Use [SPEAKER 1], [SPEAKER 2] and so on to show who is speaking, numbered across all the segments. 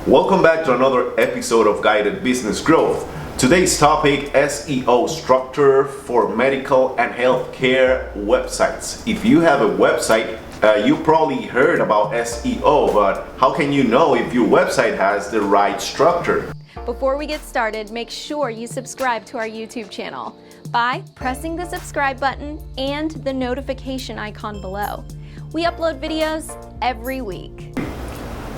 [SPEAKER 1] Welcome back to another episode of Guided Business Growth. Today's topic, SEO structure for medical and healthcare websites. If you have a website, you probably heard about SEO, but how can you know if your website has the right structure?
[SPEAKER 2] Before we get started, make sure you subscribe to our YouTube channel by pressing the subscribe button and the notification icon below. We upload videos every week.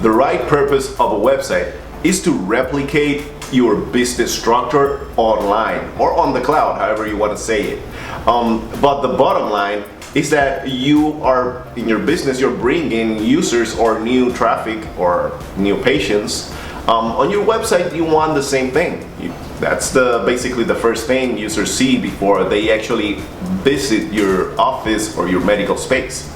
[SPEAKER 1] The right purpose of a website is to replicate your business structure online or on the cloud, however you want to say it. But the bottom line is that you are, in your business, you're bringing users or new traffic or new patients. On your website, you want the same thing. That's basically the first thing users see before they actually visit your office or your medical space.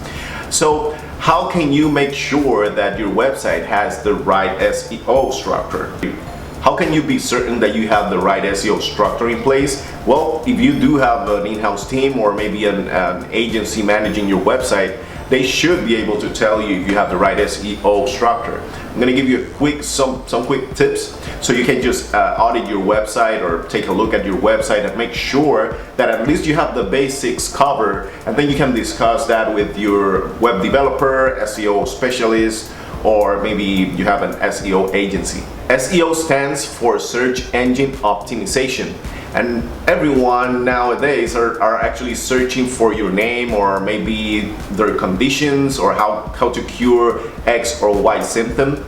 [SPEAKER 1] So how can you make sure that your website has the right SEO structure? How can you be certain that you have the right SEO structure in place? Well, if you do have an in-house team or maybe an agency managing your website, they should be able to tell you if you have the right SEO structure. I'm going to give you some quick tips so you can just audit your website or take a look at your website and make sure that at least you have the basics covered, and then you can discuss that with your web developer, SEO specialist, or maybe you have an SEO agency. SEO stands for search engine optimization. And everyone nowadays are actually searching for your name or maybe their conditions or how to cure X or Y symptom.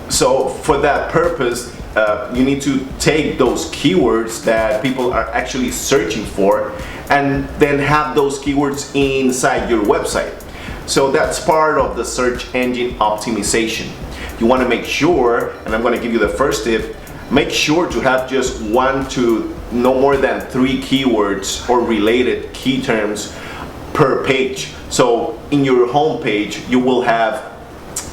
[SPEAKER 1] So for that purpose, you need to take those keywords that people are actually searching for and then have those keywords inside your website. So that's part of the search engine optimization. You want to make sure, and I'm going to give you the first tip, make sure to have just 1 to no more than 3 keywords or related key terms per page. So in your home page, you will have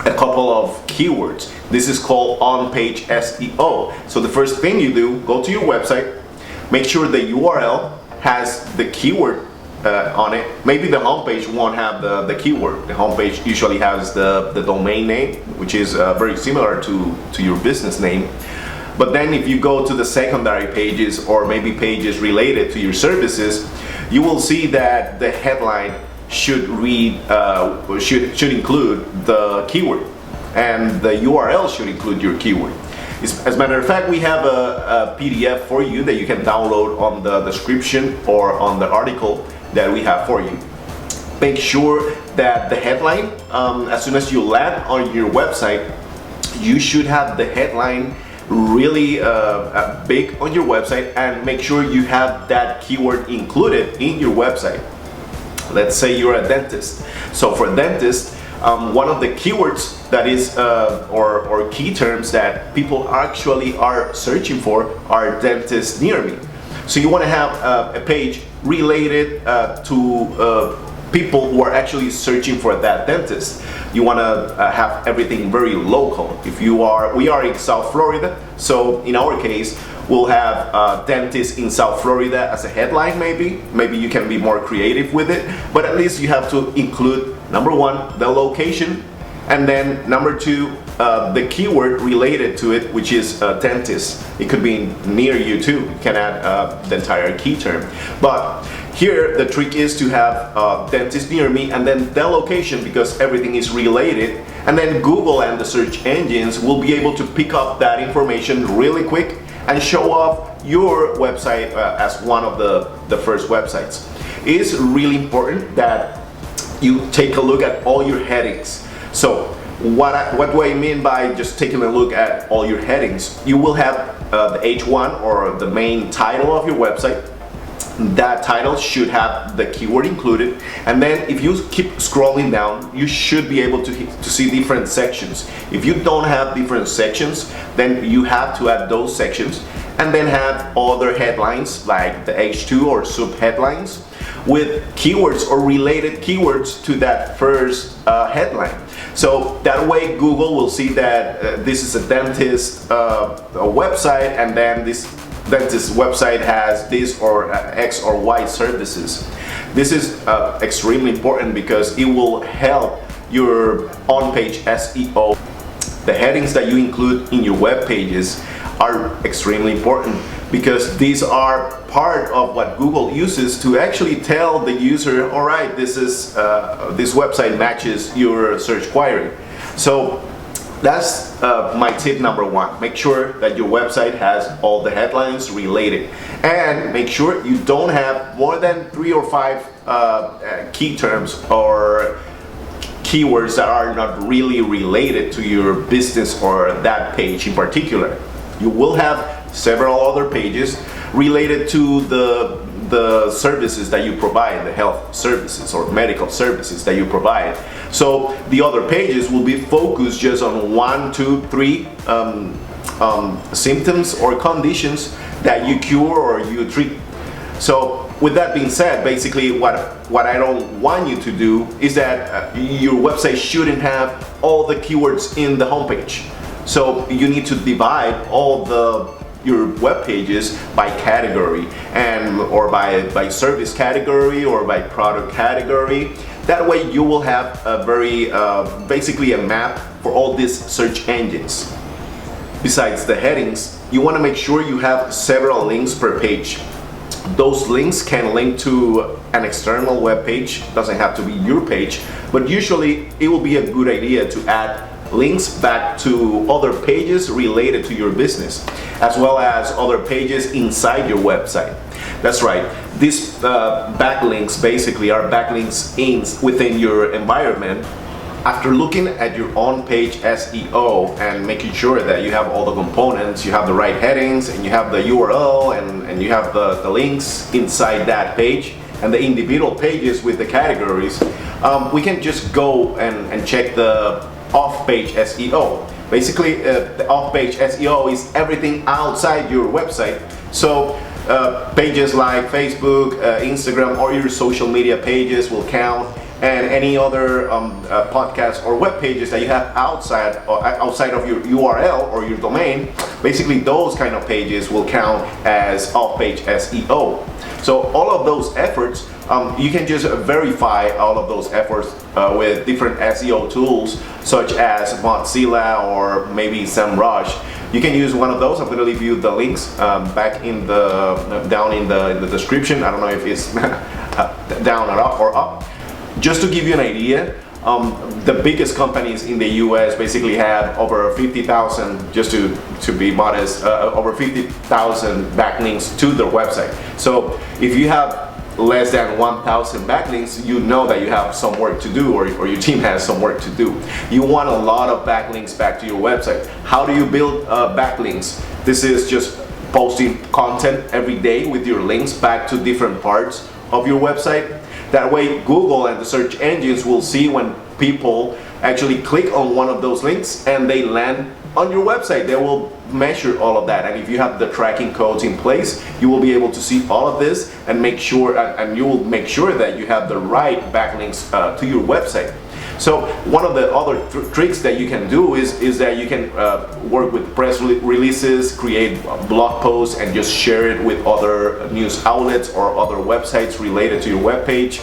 [SPEAKER 1] a couple of keywords. This is called on-page SEO. So the first thing you do, go to your website, make sure the URL has the keyword on it. Maybe the homepage won't have the keyword. The homepage usually has the domain name, which is very similar to your business name. But then if you go to the secondary pages or maybe pages related to your services, you will see that the headline should read, should include the keyword, and the URL should include your keyword. As a matter of fact, we have a PDF for you that you can download on the description or on the article that we have for you. Make sure that the headline, as soon as you land on your website, you should have the headline really big on your website, and make sure you have that keyword included in your website. Let's say you're a dentist. So for dentist, one of the keywords that is or key terms that people actually are searching for are dentists near me. So you want to have a page related to people who are actually searching for that dentist. You want to have everything very local. We are in South Florida, so in our case, we'll have dentists in South Florida as a headline. Maybe you can be more creative with it, but at least you have to include, number 1, the location, and then number 2, the keyword related to it, which is dentist. It could be near you too. You can add the entire key term. But here the trick is to have dentist near me and then the location, because everything is related. And then Google and the search engines will be able to pick up that information really quick and show off your website as one of the first websites. It is really important that you take a look at all your headings. So what do I mean by just taking a look at all your headings? You will have the H1 or the main title of your website. That title should have the keyword included, and then if you keep scrolling down, you should be able to see different sections. If you don't have different sections, then you have to add those sections, and then have other headlines like the H2 or sub headlines with keywords or related keywords to that first headline. So that way Google will see that this is a dentist website, and then this dentist website has this or X or Y services. This is extremely important because it will help your on-page SEO. The headings that you include in your web pages are extremely important because these are part of what Google uses to actually tell the user, all right, this website matches your search query. So that's my tip number one. Make sure that your website has all the headlines related, and make sure you don't have more than 3 or 5 key terms or keywords that are not really related to your business or that page in particular. You will have several other pages related to the services that you provide, the health services or medical services that you provide. So the other pages will be focused just on 1, 2, 3 symptoms or conditions that you cure or you treat. So with that being said, basically what I don't want you to do is that your website shouldn't have all the keywords in the homepage. So you need to divide all your web pages by category or by service category or by product category. That way you will have a very basically a map for all these search engines. Besides the headings, you want to make sure you have several links per page. Those links can link to an external web page, doesn't have to be your page, but usually it will be a good idea to add links back to other pages related to your business, as well as other pages inside your website. That's right, these backlinks basically are backlinks within your environment. After looking at your on-page SEO and making sure that you have all the components, you have the right headings, and you have the URL, and you have the links inside that page, and the individual pages with the categories, we can just go and check the off-page SEO. Basically, the off-page SEO is everything outside your website. So pages like Facebook, Instagram, or your social media pages will count, and any other podcast or web pages that you have outside of your URL or your domain, basically those kind of pages will count as off-page SEO. So all of those efforts, you can just verify all of those efforts with different SEO tools such as Mozilla or maybe SEMrush. You can use one of those. I'm going to leave you the links back down in the description. I don't know if it's down or up. Just to give you an idea, the biggest companies in the US basically have over 50,000, just to be modest, over 50,000 backlinks to their website. So if you have less than 1,000 backlinks, you know that you have some work to do, or your team has some work to do. You want a lot of backlinks back to your website. How do you build backlinks? This is just posting content every day with your links back to different parts of your website. That way Google and the search engines will see when people actually click on one of those links and they land on your website. They will measure all of that, and if you have the tracking codes in place, you will be able to see all of this and make sure, and you will make sure that you have the right backlinks to your website. So one of the other tricks that you can do is that you can work with press releases, create blog posts, and just share it with other news outlets or other websites related to your web page,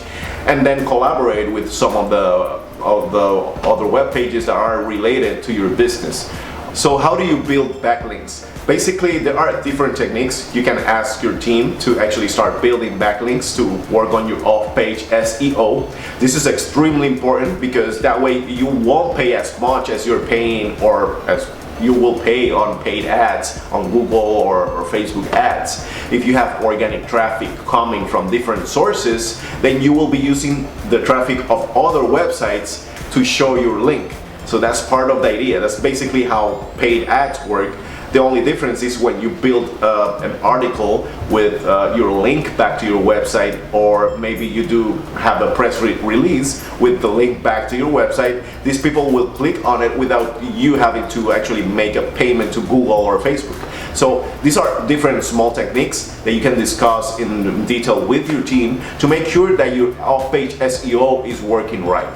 [SPEAKER 1] and then collaborate with some of the other web pages that are related to your business. So how do you build backlinks? Basically, there are different techniques. You can ask your team to actually start building backlinks to work on your off-page SEO. This is extremely important because that way you won't pay as much as you're paying, or as you will pay on paid ads on Google or Facebook ads. If you have organic traffic coming from different sources, then you will be using the traffic of other websites to show your link. So that's part of the idea. That's basically how paid ads work. The only difference is when you build an article with your link back to your website, or maybe you do have a press release with the link back to your website. These people will click on it without you having to actually make a payment to Google or Facebook. So these are different small techniques that you can discuss in detail with your team to make sure that your off-page SEO is working right.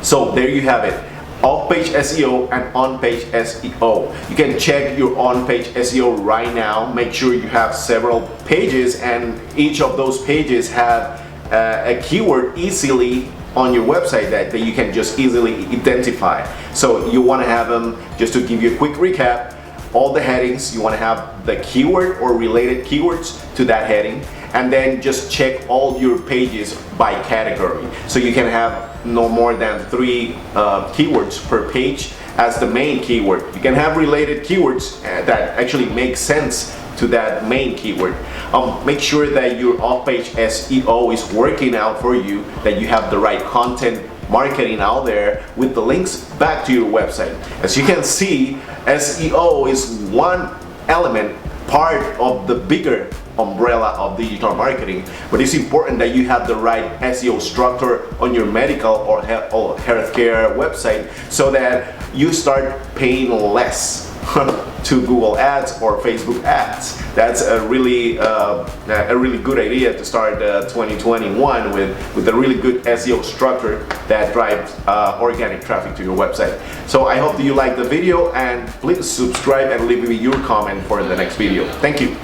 [SPEAKER 1] So there you have it. Off-page SEO and on-page SEO. You can check your on-page SEO right now. Make sure you have several pages, and each of those pages have a keyword easily on your website that you can just easily identify. So you want to have them, just to give you a quick recap, all the headings, you want to have the keyword or related keywords to that heading, and then just check all your pages by category. So you can have no more than 3 keywords per page as the main keyword. You can have related keywords that actually make sense to that main keyword. Make sure that your off-page SEO is working out for you, that you have the right content marketing out there with the links back to your website. As you can see, SEO is one element, part of the bigger umbrella of digital marketing, but it's important that you have the right SEO structure on your medical or healthcare website so that you start paying less to Google ads or Facebook ads. That's a really good idea to start 2021 with a really good SEO structure that drives organic traffic to your website. So I hope that you like the video, and please subscribe and leave me your comment for the next video. Thank you.